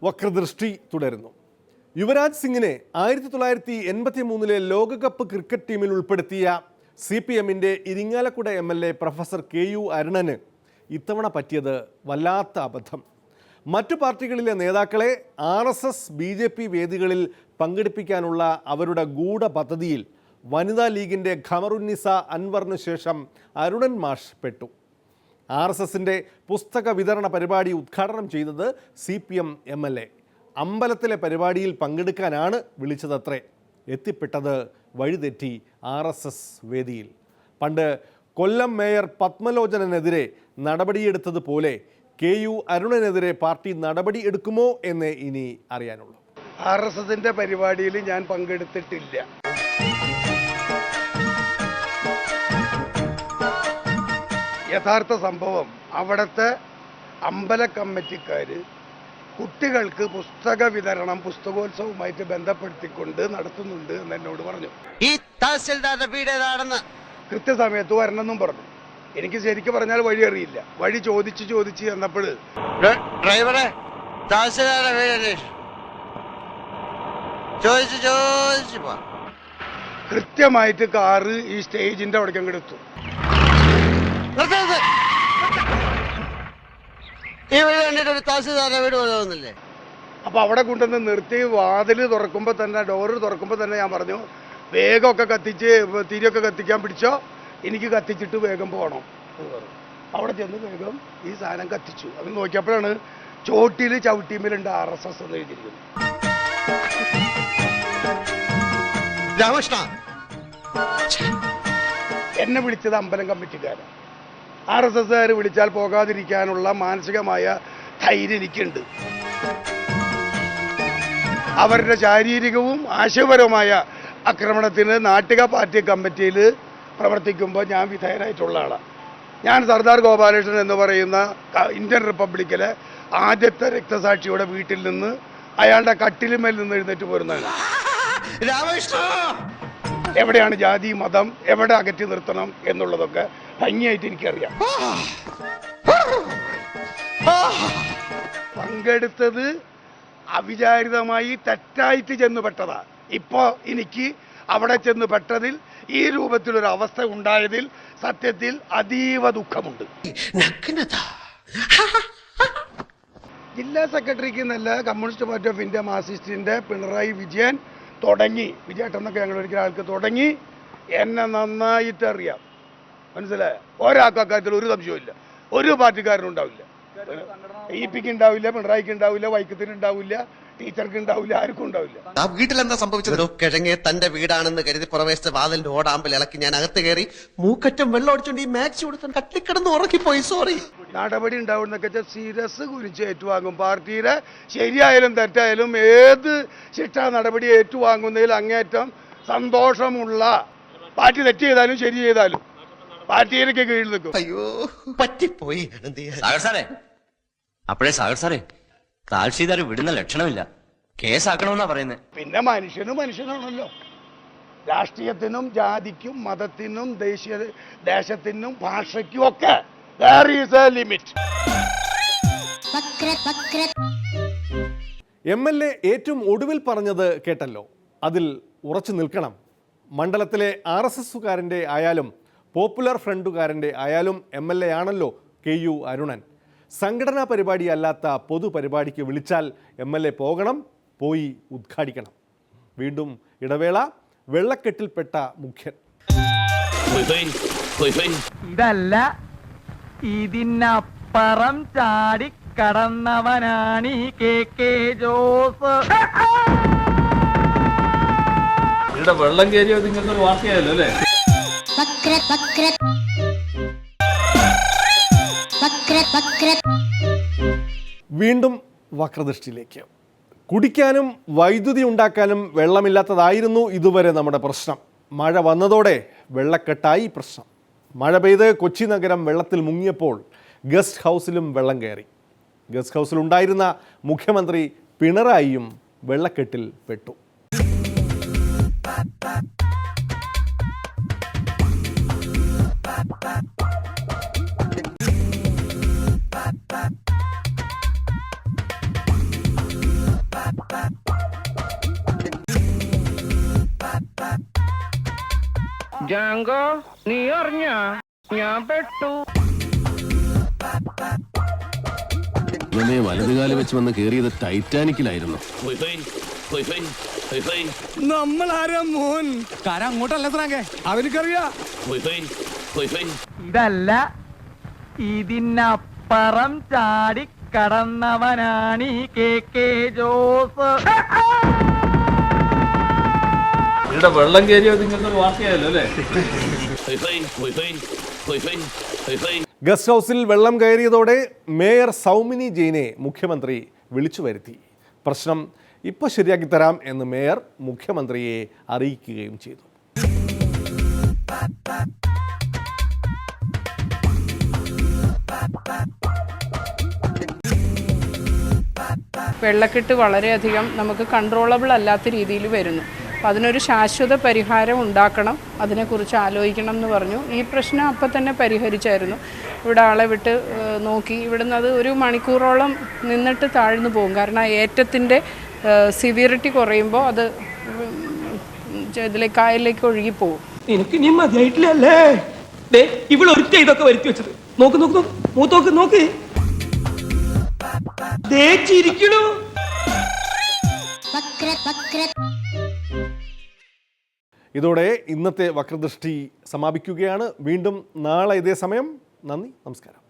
വക്രദൃഷ്ടി തുടരുന്നു. യുവരാജ് സിംഗിനെ 1983 ലോകകപ്പ് ക്രിക്കറ്റ് ടീമിൽ ഉൾപ്പെടുത്തിയ CPMന്റെ ഇരിങ്ങാലക്കുട MLA പ്രൊഫസർ KU അരുണന് ഇത്തവണ പറ്റിയത് വല്ലാത്ത അബദ്ധം. മറ്റു പാർട്ടികളിലെ നേതാക്കളെ RSS BJP വേദികളിൽ പങ്കെടുപ്പിക്കാനുള്ള അവരുടെ ഗൂഢ പദ്ധതിയിൽ വനിതാ ലീഗിൻ്റെ ഖമറുന്നിസ അൻവറിന് ശേഷം അരുണൻ മാഷ് പെട്ടു. RSSന്റെ പുസ്തക വിതരണ പരിപാടി ഉദ്ഘാടനം ചെയ്തത് CPM MLA. അമ്പലത്തിലെ പരിപാടിയിൽ പങ്കെടുക്കാനാണ് വിളിച്ചതത്രേ. എത്തിപ്പെട്ടത് വഴിതെറ്റി RSS വേദിയിൽ. പണ്ട് കൊല്ലം മേയർ പത്മലോചനെതിരെ നടപടിയെടുത്തതുപോലെ KU അരുണനെതിരെ പാർട്ടി നടപടി എടുക്കുമോ എന്ന് ഇനി അറിയാനുള്ളൂ. RSSന്റെ പരിപാടിയിൽ ഞാൻ പങ്കെടുത്തിട്ടില്ല. യഥാർത്ഥ സംഭവം അവിടുത്തെ അമ്പല കമ്മിറ്റിക്കാർ കുട്ടികൾക്ക് പുസ്തക വിതരണം പുസ്തകോത്സവവുമായിട്ട് ബന്ധപ്പെടുത്തിക്കൊണ്ട് നടത്തുന്നുണ്ട് എന്ന് എന്നോട് പറഞ്ഞു. ഈ തഹസിൽദാരുടെ വീട് ഏതാണെന്ന് കൃത്യസമയത്ത് വരണമെന്നും പറഞ്ഞു. എനിക്ക് ശരിക്കും പറഞ്ഞാൽ വഴി അറിയില്ല. വഴി ചോദിച്ച് ചെന്നപ്പോൾ ഡ്രൈവറെ തഹസിൽദാരുടെ വീട് ചോദിച്ചു കൃത്യമായിട്ട് കാറ് ഈ സ്റ്റേജിന്റെ അവിടേക്ക് അങ്ങ് എടുത്തു. ഈ വീട് കണ്ടിട്ട് ഒരു തഹസിൽദാരുടെ വീട് പോകുന്നില്ലേ? അപ്പൊ അവിടെ കൊണ്ടുവന്ന് നിർത്തി വാതില് തുറക്കുമ്പോൾ തന്നെ ഡോറ് തുറക്കുമ്പോൾ തന്നെ ഞാൻ പറഞ്ഞു, വേഗമൊക്കെ കത്തിച്ച് തിരിയൊക്കെ കത്തിക്കാൻ പിടിച്ചോ, എനിക്ക് കത്തിച്ചിട്ട് വേഗം പോകണം എന്ന് പറഞ്ഞു. അവിടെ ചെന്ന് വേഗം ഈ സാധനം കത്തിച്ചു. അത് നോക്കിയപ്പോഴാണ് ചോട്ടിൽ ചവിട്ടിമേലുണ്ട് RSS എന്ന് എഴുതിയിരിക്കുന്നത്. രാമകൃഷ്ണ എന്നെ വിളിച്ചത് അമ്പലം കമ്മിറ്റിക്കാരാണ്. RSSകാർ വിളിച്ചാൽ പോകാതിരിക്കാനുള്ള മാനസികമായ ധൈര്യം എനിക്കുണ്ട്. അവരുടെ ശാരീരികവും ആശയപരവുമായ ആക്രമണത്തിന് നാട്ടിക പാർട്ടി കമ്മിറ്റിയിൽ പ്രവർത്തിക്കുമ്പോൾ ഞാൻ വിധേയനായിട്ടുള്ള ആളാണ്. ഞാൻ സർദാർ ഗോപാലകൃഷ്ണൻ എന്ന് പറയുന്ന ഇന്ത്യൻ റിപ്പബ്ലിക്കിലെ ആദ്യത്തെ രക്തസാക്ഷിയുടെ വീട്ടിൽ നിന്ന് അയാളുടെ കട്ടിലുമേൽ നിന്ന് എഴുന്നേറ്റ് പോരുന്നതാണ്. എവിടെയാണ് ജാതി മതം എവിടെ അകറ്റി നിർത്തണം എന്നുള്ളതൊക്കെ ഭംഗിയായിട്ട് എനിക്കറിയാം. പങ്കെടുത്തത് അവിചാരിതമായി തെറ്റായിട്ട് ചെന്ന് പെട്ടതാ. ഇപ്പോ എനിക്ക് അവിടെ ചെന്ന് പെട്ടതിൽ ഈ രൂപത്തിലൊരു അവസ്ഥ ഉണ്ടായതിൽ സത്യത്തിൽ അതീവ ദുഃഖമുണ്ട്. ജില്ലാ സെക്രട്ടറിക്ക് എന്നല്ല, കമ്മ്യൂണിസ്റ്റ് പാർട്ടി ഓഫ് ഇന്ത്യ മാർക്സിസ്റ്റിന്റെ പിണറായി വിജയൻ തുടങ്ങി, വിജയേട്ടനൊക്കെ ഞങ്ങൾ ഒരിക്കലും ആൾക്ക് തുടങ്ങി, എന്നെ നന്നായിട്ട് അറിയാം. മനസ്സിലായ ഒരാൾക്ക് അക്കാര്യത്തിൽ ഒരു സംശയമില്ല. ഒരു പാർട്ടിക്കാരനും ഉണ്ടാവില്ല. EPക്ക് ഉണ്ടാവില്ല, പിണറായിക്ക് ഉണ്ടാവില്ല, വൈക്കത്തിന് ഉണ്ടാവില്ല, ടീച്ചർക്ക് ഉണ്ടാവില്ല, ആർക്കും ഉണ്ടാവില്ല. ആ വീട്ടിൽ എന്താ സംഭവിച്ചത്? കിഴങ്ങെ തന്റെ വീടാണെന്ന് കരുതി പുറമേശത്തെ വാതിലിന്റെ ഓടാമ്പൽ ഇളക്കി ഞാൻ അകത്ത് കയറി മൂക്കറ്റം വെള്ളം അടിച്ചോണ്ട് ഈ മാക്സി കൊടുത്ത് കട്ടിക്കിടന്ന് ഉറക്കിപ്പോയി. സോറി. നടപടി ഉണ്ടാവുന്നൊക്കെ വെച്ചാൽ സീരിയസ് കുറിച്ച് ഏറ്റുവാങ്ങും. പാർട്ടിയുടെ ശരിയായാലും തെറ്റായാലും ഏത് ശിക്ഷാ നടപടി ഏറ്റുവാങ്ങുന്നതിൽ അങ്ങേറ്റം സന്തോഷമുള്ള, പാർട്ടി തെറ്റ് ചെയ്താലും ശരി ചെയ്താലും പാർട്ടിയിലേക്ക് കീഴിൽ നിൽക്കും. അയ്യോ പറ്റിപ്പോയി. അപ്പോഴേ സാഗർ സാറേ, താൽഷീദാർ വിടുന്ന ലക്ഷണമില്ല, കേസാക്കണമെന്നാ പറയുന്നത്. പിന്നെ മനുഷ്യനാണല്ലോ. രാഷ്ട്രീയത്തിനും ജാതിക്കും മതത്തിനും ദേശത്തിനും ഭാഷയ്ക്കും ഒക്കെ there is a limit. MLA ഏറ്റവും ഒടുവിൽ പറഞ്ഞത് കേട്ടല്ലോ. അതിൽ ഉറച്ചു നിൽക്കണം. മണ്ഡലത്തിലെ RSSകാരൻ്റെ ആയാലും പോപ്പുലർ ഫ്രണ്ടുകാരൻ്റെ ആയാലും MLA ആണല്ലോ KU അരുണൻ. സംഘടനാ പരിപാടി അല്ലാത്ത പൊതുപരിപാടിക്ക് വിളിച്ചാൽ MLA പോകണം, പോയി ഉദ്ഘാടിക്കണം. വീണ്ടും ഇടവേള. വെള്ളക്കെട്ടിൽപ്പെട്ട മുഖ്യൻ. ഇതല്ല, ഇതിനപ്പുറം ചാടി കടന്നവനാണ് ഈ KK ജോസ്. വെള്ളം കയറിയോ നിങ്ങൾക്ക് വാർത്തയായല്ലോ അല്ലേ? വീണ്ടും വക്രദൃഷ്ടിയിലേക്ക്. കുടിക്കാനും വൈദ്യുതി ഉണ്ടാക്കാനും വെള്ളമില്ലാത്തതായിരുന്നു ഇതുവരെ നമ്മുടെ പ്രശ്നം. മഴ വന്നതോടെ വെള്ളക്കെട്ടായി പ്രശ്നം. മഴ പെയ്ത് കൊച്ചി നഗരം വെള്ളത്തിൽ മുങ്ങിയപ്പോൾ ഗസ്റ്റ് ഹൗസിലും വെള്ളം കയറി. ഗസ്റ്റ് ഹൗസിലുണ്ടായിരുന്ന മുഖ്യമന്ത്രി പിണറായിയും വെള്ളക്കെട്ടിൽ പെട്ടു. ജാങ്കോ നീ അറിഞ്ഞ ഞാൻ പെട്ടു. ഇവനെ വലതുകാല് വെച്ച് വന്ന് കേറിയത് ടൈറ്റാനിക്കിലായിരുന്നു. ഇതല്ല, ഇതിനപ്പുറം ചാടി കടന്നവനാണ് ഈ KK ജോസ്. ഇവിടെ വെള്ളം കയറിയത് നിങ്ങൾക്കൊരു വാർത്തയായല്ലോ അല്ലേ? ഗസ്റ്റ് ഹൗസിൽ വെള്ളം കയറിയതോടെ മേയർ സൗമിനി ജെയിനെ മുഖ്യമന്ത്രി വിളിച്ചു വരുത്തി. പ്രശ്നം ഇപ്പോൾ ശരിയാക്കി തരാം എന്ന് മേയർ മുഖ്യമന്ത്രിയെ അറിയിക്കുകയും ചെയ്തു. വെള്ളക്കെട്ട് വളരെയധികം നമുക്ക് കൺട്രോളബിൾ അല്ലാത്ത രീതിയിൽ വരുന്നു. അപ്പോൾ അതിനൊരു ശാശ്വത പരിഹാരം ഉണ്ടാക്കണം, അതിനെക്കുറിച്ച് ആലോചിക്കണം എന്ന് പറഞ്ഞു. ഈ പ്രശ്നം അപ്പം തന്നെ പരിഹരിച്ചായിരുന്നു. ഇവിടെ ആളെ വിട്ട് നോക്കി. ഇവിടുന്ന് അത് 1 മണിക്കൂറോളം നിന്നിട്ട് താഴ്ന്നു പോകും. കാരണം ഏറ്റത്തിൻ്റെ സിവിയറിറ്റി കുറയുമ്പോൾ അത് ഇതിലേക്ക് കായലിലേക്ക് ഒഴുകിപ്പോകും. എനിക്ക് ഇനി മതിയായിട്ടില്ലല്ലേ ഇവളൊരുത്ത ഇതൊക്കെ വരുത്തി വെച്ചത്. നോക്ക് നോക്ക് മൂത്തോക്ക് നോക്ക്, ചിരിക്കണു. ഇതോടെ ഇന്നത്തെ വക്രദൃഷ്ടി സമാപിക്കുകയാണ്. വീണ്ടും നാളെ ഇതേ സമയം. നന്ദി, നമസ്കാരം.